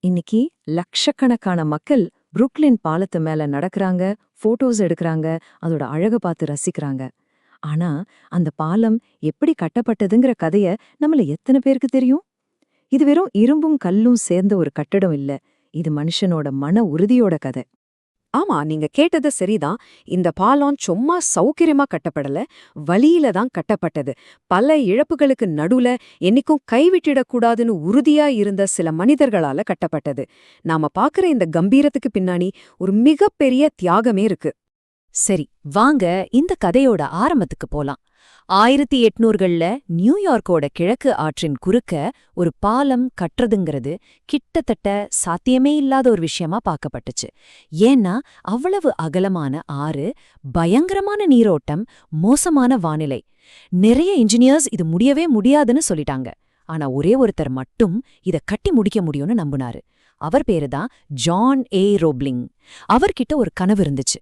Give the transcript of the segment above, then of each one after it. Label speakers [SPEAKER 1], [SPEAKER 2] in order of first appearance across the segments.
[SPEAKER 1] இன்னைக்கு லட்சக்கணக்கான மக்கள் புருக்லின் பாலத்து மேல நடக்கறாங்க, போட்டோஸ் எடுக்கறாங்க, அதோட அழக பார்த்து ரசிக்கிறாங்க. ஆனா அந்த பாலம் எப்படி கட்டப்பட்டதுங்கிற கதைய நம்மள எத்தனை பேருக்கு தெரியும்? இது வெறும் இரும்பும் கல்லும் சேர்ந்த ஒரு கட்டடம் இல்ல. இது மனுஷனோட மன உறுதியோட கதை.
[SPEAKER 2] ஆமா, நீங்க கேட்டது சரிதான். இந்த பாலம் சும்மா சௌகரியமா கட்டப்படல, வழியில தான் கட்டப்பட்டது. பல இழப்புகளுக்கு நடுவுல என்னைக்கும் கைவிட்டிடக்கூடாதுன்னு உறுதியா இருந்த சில மனிதர்களால கட்டப்பட்டது. நாம பாக்குற இந்த கம்பீரத்துக்கு பின்னாடி ஒரு மிகப்பெரிய தியாகமே இருக்கு.
[SPEAKER 3] சரி, வாங்க இந்த கதையோட ஆரம்பத்துக்கு போலாம். 1800கள்ல நியூயார்க்கோட கிழக்கு ஆற்றின் குறுக்க ஒரு பாலம் கட்டுறதுங்கிறது கிட்டத்தட்ட சாத்தியமே இல்லாத ஒரு விஷயமா பார்க்கப்பட்டுச்சு. ஏன்னா அவ்வளவு அகலமான ஆறு, பயங்கரமான நீரோட்டம், மோசமான வானிலை. நிறைய இன்ஜினியர்ஸ் இது முடியவே முடியாதுன்னு சொல்லிட்டாங்க. ஆனா ஒரே ஒருத்தர் மட்டும் இத கட்டி முடிக்க முடியும்னு நம்புனாரு. அவர் பேருதான் ஜான் ஏ ரோப்லிங். அவர்கிட்ட ஒரு கனவு இருந்துச்சு.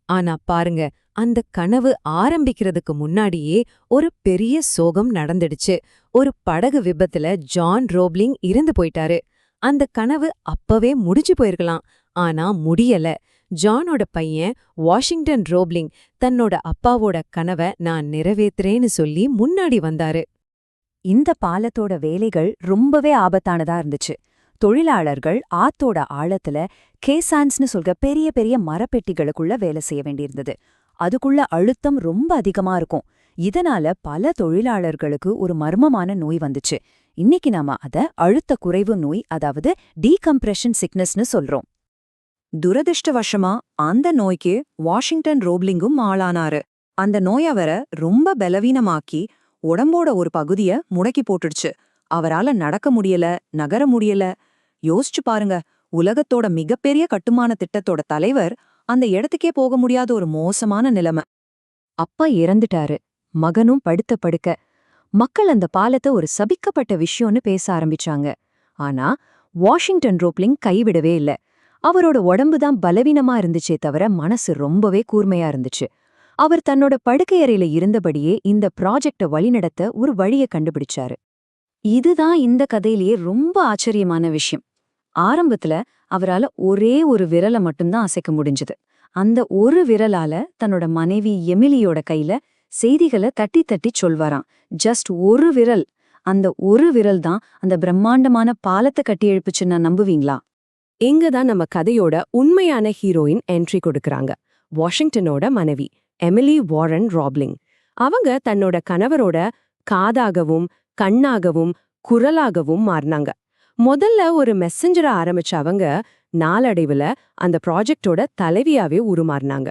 [SPEAKER 2] ஆனா பாருங்க, அந்த கனவு ஆரம்பிக்கிறதுக்கு முன்னாடியே ஒரு பெரிய சோகம் நடந்துடுச்சு. ஒரு படகு விபத்துல ஜான் ரோப்லிங் இறந்து போயிட்டாரு. அந்த கனவு அப்பவே முடிஞ்சு போயிருக்கலாம். ஆனா முடியல. ஜானோட பையன் வாஷிங்டன் ரோப்லிங் தன்னோட அப்பாவோட கனவை நான் நிறைவேத்துறேன்னு சொல்லி முன்னாடி வந்தாரு.
[SPEAKER 3] இந்த பாலத்தோட வேலைகள் ரொம்பவே ஆபத்தானதா இருந்துச்சு. தொழிலாளர்கள் ஆத்தோட ஆழத்துல கேசான்ஸ்னு சொல்ற பெரிய பெரிய மரப்பெட்டிகளுக்குள்ள வேலை செய்ய வேண்டியிருந்தது. அதுக்குள்ள அழுத்தம் ரொம்ப அதிகமா இருக்கும். இதனால பல தொழிலாளர்களுக்கு ஒரு மர்மமான நோய் வந்துச்சு. இன்னைக்கு நாம அத அழுத்த குறைவு நோய், அதாவது டீகம்ப்ரெஷன் சிக்னஸ்னு சொல்றோம்.
[SPEAKER 1] துரதிருஷ்டவசமா அந்த நோய்க்கு வாஷிங்டன் ரோப்லிங்கும் ஆளானாரு. அந்த நோய் அவரை ரொம்ப பலவீனமாக்கி உடம்போட ஒரு பகுதிய முடக்கி போட்டுடுச்சு. அவரால நடக்க முடியல, நகர முடியல. யோசிச்சு பாருங்க, உலகத்தோட மிகப்பெரிய கட்டுமான திட்டத்தோட தலைவர் அந்த இடத்துக்கே போக முடியாத ஒரு மோசமான நிலைமை. அப்பா இறந்துட்டாரு, மகனும் படுத்த படுக்க. மக்கள் அந்த பாலத்தை ஒரு சபிக்கப்பட்ட விஷயம்னு பேச ஆரம்பிச்சாங்க. ஆனா வாஷிங்டன் ரோப்லிங் கைவிடவே இல்ல. அவரோட உடம்புதான் பலவீனமா இருந்துச்சே தவிர மனசு ரொம்பவே கூர்மையா இருந்துச்சு. அவர் தன்னோட படுக்கையறையில இருந்தபடியே இந்த ப்ராஜெக்ட வழிநடத்த ஒரு வழியை கண்டுபிடிச்சாரு. இதுதான் இந்த கதையிலேயே ரொம்ப ஆச்சரியமான விஷயம். ஆரம்பத்துல அவரால ஒரே ஒரு விரலை மட்டும்தான் அசைக்க முடிஞ்சது. அந்த ஒரு விரலால தன்னோட மனைவி எமிலியோட கையில செய்திகளை தட்டி தட்டி சொல்வாராம். ஜஸ்ட் ஒரு விரல். அந்த ஒரு விரல் தான் அந்த பிரம்மாண்டமான பாலத்தை கட்டி எழுப்புச்சுன்னா நம்புவீங்களா?
[SPEAKER 2] இங்கதான் நம்ம கதையோட உண்மையான ஹீரோயின் என்ட்ரி கொடுக்கறாங்க. வாஷிங்டனோட மனைவி எமிலி வாரன் ராப்லிங். அவங்க தன்னோட கணவரோட காதாகவும் கண்ணாகவும் குரலாகவும் மாறினாங்க. முதல்ல ஒரு மெசஞ்சரா ஆரம்பிச்ச அவங்க நாளடைவுல அந்த ப்ராஜெக்டோட தலைவியாவே உருமாறினாங்க.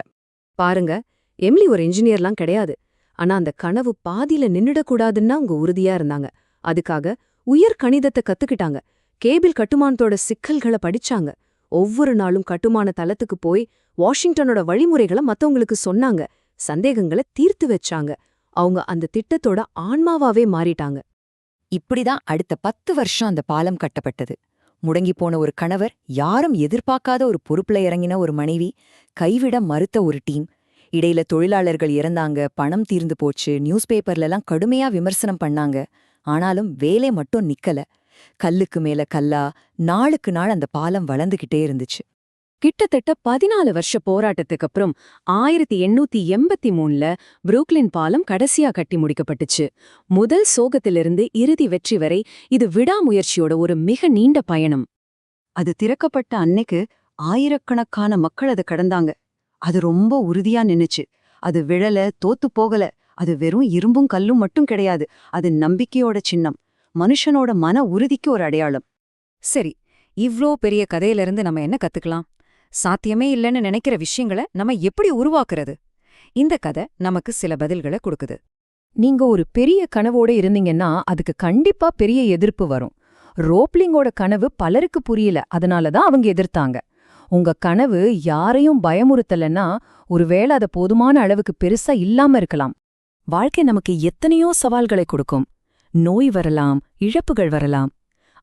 [SPEAKER 2] பாருங்க, எமிலி ஒரு இன்ஜினியர்லாம் கிடையாது. ஆனா அந்த கனவு பாதியில நின்னுடக்கூடாதுன்னா அவங்க உறுதியா இருந்தாங்க. அதுக்காக உயர் கணிதத்தை கத்துக்கிட்டாங்க. கேபிள் கட்டுமானத்தோட சிக்கல்களை படிச்சாங்க. ஒவ்வொரு நாளும் கட்டுமான தளத்துக்கு போய் வாஷிங்டனோட வழிமுறைகளை மத்தவங்களுக்கு சொன்னாங்க. சந்தேகங்களை தீர்த்து வச்சாங்க. அவங்க அந்த திட்டத்தோட ஆன்மாவாவே மாறிட்டாங்க.
[SPEAKER 3] இப்படிதான் அடுத்த 10 வருஷம் அந்த பாலம் கட்டப்பட்டது. முடங்கி போன ஒரு கணவர், யாரும் எதிர்பார்க்காத ஒரு பொறுப்புல இறங்கின ஒரு மனைவி, கைவிட மறுத்த ஒரு டீம். இடையில தொழிலாளர்கள் இறந்தாங்க, பணம் தீர்ந்து போச்சு, நியூஸ் பேப்பர்லலாம் கடுமையா விமர்சனம் பண்ணாங்க. ஆனாலும் வேலை மட்டும் நிக்கல. கல்லுக்கு மேல கல்லா நாளுக்கு நாள் அந்த பாலம் வளர்ந்துகிட்டே இருந்துச்சு.
[SPEAKER 2] கிட்டத்தட்ட 14 வருஷ போராட்டத்துக்கு அப்புறம் 1883ல புரூக்லின் பாலம் கடைசியா கட்டி முடிக்கப்பட்டுச்சு. முதல் சோகத்திலிருந்து இறுதி வெற்றி வரை இது விடாமுயற்சியோட ஒரு மிக நீண்ட பயணம்.
[SPEAKER 1] அது திறக்கப்பட்ட அன்னைக்கு ஆயிரக்கணக்கான மக்கள் அதை கடந்தாங்க. அது ரொம்ப உறுதியா நின்னுச்சு. அது விழல, தோத்து போகல. அது வெறும் இரும்பும் கல்லும் மட்டும் கிடையாது. அது நம்பிக்கையோட சின்னம், மனுஷனோட மன உறுதிக்கு ஒரு அடையாளம்.
[SPEAKER 3] சரி, இவ்ளோ பெரிய கதையிலிருந்து நம்ம என்ன கத்துக்கலாம்? சாத்தியமே இல்லைன்னு நினைக்கிற விஷயங்களை நம்ம எப்படி உருவாக்குறது? இந்த கதை நமக்கு சில பதில்களை கொடுக்குது.
[SPEAKER 1] நீங்க ஒரு பெரிய கனவோட இருந்தீங்கன்னா அதுக்கு கண்டிப்பா பெரிய எதிர்ப்பு வரும். ரோப்லிங்கோட கனவு பலருக்கு புரியல, அதனாலதான் அவங்க எதிர்த்தாங்க. உங்க கனவு யாரையும் பயமுறுத்தலன்னா ஒருவேளை அது போதுமான அளவுக்கு பெருசா இல்லாம இருக்கலாம். வாழ்க்கை நமக்கு எத்தனையோ சவால்களை கொடுக்கும். நோய் வரலாம், இழப்புகள் வரலாம்.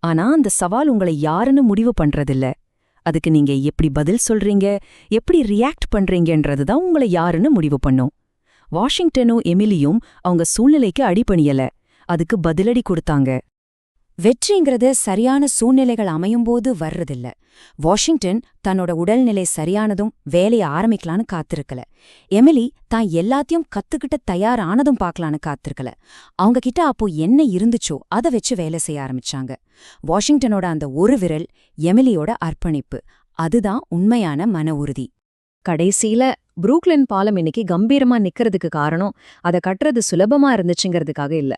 [SPEAKER 1] ஆனா அந்த சவால் உங்களை யாருன்னு முடிவு பண்றதில்ல. அதுக்கு நீங்க எப்படி பதில் சொல்றீங்க, எப்படி ரியாக்ட் பண்றீங்கன்றதுதான் உங்களை யாருன்னு முடிவு பண்ணும். வாஷிங்டனும் எமிலியும் அவங்க சூழ்நிலைக்கு அடிபணியல, அதுக்கு பதிலடி கொடுத்தாங்க. வெற்றிங்கிறது சரியான சூழ்நிலைகள் அமையும்போது வர்றதில்ல. வாஷிங்டன் தன்னோட உடல்நிலை சரியானதும் வேலைய ஆரம்பிக்கலான்னு காத்திருக்கல. எமிலி தான் எல்லாத்தையும் கத்துக்கிட்ட தயாரானதும் பார்க்கலான்னு காத்திருக்கல. அவங்க கிட்ட அப்போ என்ன இருந்துச்சோ அதை வச்சு வேலை செய்ய ஆரம்பிச்சாங்க. வாஷிங்டனோட அந்த ஒரு விரல் எமிலியோட அர்ப்பணிப்பு, அதுதான் உண்மையான மன உறுதி.
[SPEAKER 3] கடைசியில புரூக்ளின் பாலம் இன்னைக்கு கம்பீரமா நிக்கிறதுக்கு காரணம் அத கட்டுறது சுலபமா இருந்துச்சுங்கிறதுக்காக இல்ல.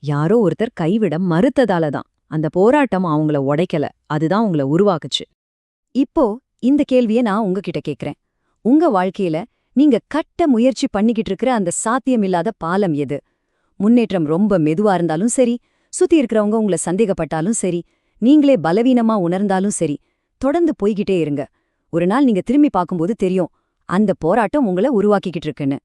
[SPEAKER 3] யாரோ ஒருத்தர் கைவிட மறுத்ததால தான். அந்த போராட்டம் அவங்கள உடைக்கல, அதுதான் உங்கள உருவாக்குச்சு. இப்போ இந்த கேள்வியை நான் உங்ககிட்ட கேக்குறேன். உங்க வாழ்க்கையில நீங்க கட்ட முயற்சி பண்ணிக்கிட்டு இருக்கிற அந்த சாத்தியமில்லாத பாலம் எது? முன்னேற்றம் ரொம்ப மெதுவா இருந்தாலும் சரி, சுத்தி இருக்கிறவங்க உங்களை சந்தேகப்பட்டாலும் சரி, நீங்களே பலவீனமா உணர்ந்தாலும் சரி, தொடர்ந்து போய்கிட்டே இருங்க. ஒரு நாள் நீங்க திரும்பி பார்க்கும்போது தெரியும், அந்த போராட்டம் உங்களை உருவாக்கிக்கிட்டு இருக்குன்னு.